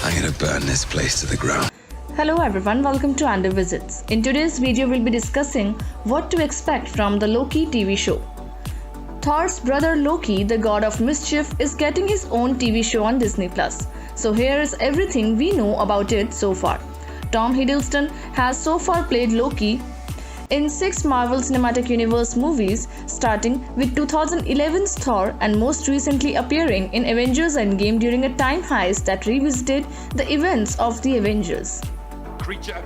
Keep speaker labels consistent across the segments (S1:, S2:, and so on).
S1: I'm gonna burn this place to the ground.
S2: Hello everyone, welcome to Under Visits. In today's video, we'll be discussing what to expect from the Loki TV show. Thor's brother Loki, the god of mischief, is getting his own TV show on Disney+. So here is everything we know about it so far. Tom Hiddleston has so far played Loki in 6 Marvel Cinematic Universe movies, starting with 2011's Thor and most recently appearing in Avengers Endgame during a time heist that revisited the events of the Avengers.
S3: Creature,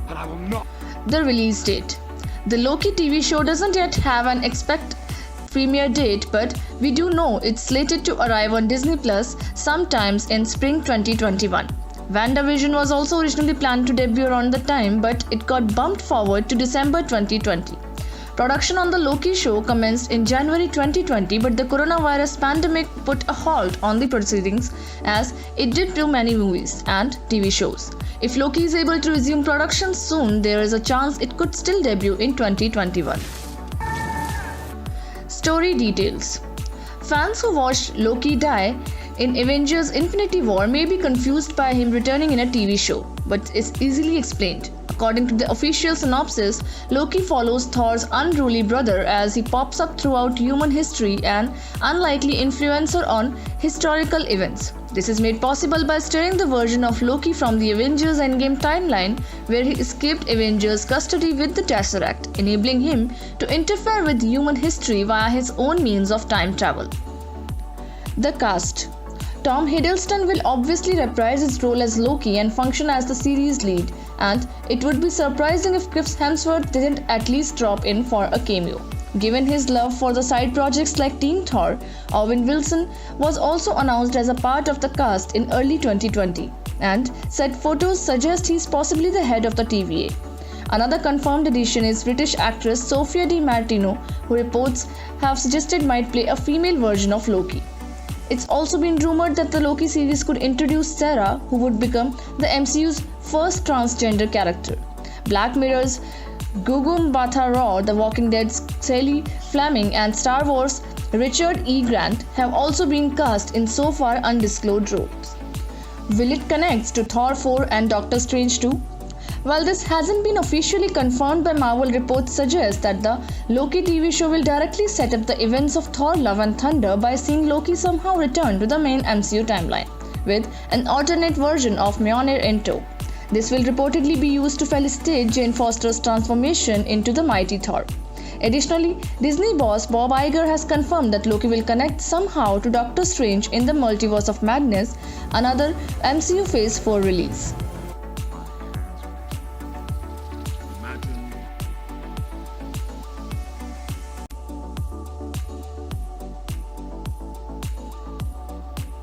S3: and I will not.
S2: The release date. The Loki TV show doesn't yet have an expected premiere date, but we do know it's slated to arrive on Disney Plus sometimes in spring 2021. WandaVision was also originally planned to debut around the time, but it got bumped forward to December 2020. Production on the Loki show commenced in January 2020, but the coronavirus pandemic put a halt on the proceedings as it did to many movies and TV shows. If Loki is able to resume production soon, there is a chance it could still debut in 2021. Story details. Fans who watched Loki die in Avengers Infinity War may be confused by him returning in a TV show, but it's easily explained. According to the official synopsis, Loki follows Thor's unruly brother as he pops up throughout human history, an unlikely influencer on historical events. This is made possible by steering the version of Loki from the Avengers Endgame timeline, where he escaped Avengers' custody with the Tesseract, enabling him to interfere with human history via his own means of time travel. The cast. Tom Hiddleston will obviously reprise his role as Loki and function as the series lead, and it would be surprising if Chris Hemsworth didn't at least drop in for a cameo. Given his love for the side projects like Team Thor, Owen Wilson was also announced as a part of the cast in early 2020, and said photos suggest he's possibly the head of the TVA. Another confirmed addition is British actress Sophia Di Martino, who reports have suggested might play a female version of Loki. It's also been rumored that the Loki series could introduce Sarah, who would become the MCU's first transgender character. Black Mirror's Gugu Mbatha-Raw, The Walking Dead's Sally Fleming, and Star Wars' Richard E. Grant have also been cast in so far undisclosed roles. Will it connect to Thor 4 and Doctor Strange 2? While this hasn't been officially confirmed by Marvel, reports suggest that the Loki TV show will directly set up the events of Thor Love and Thunder by seeing Loki somehow return to the main MCU timeline, with an alternate version of Mjolnir in tow. This will reportedly be used to felicitate Jane Foster's transformation into the mighty Thor. Additionally, Disney boss Bob Iger has confirmed that Loki will connect somehow to Doctor Strange in the Multiverse of Madness, another MCU Phase 4 release.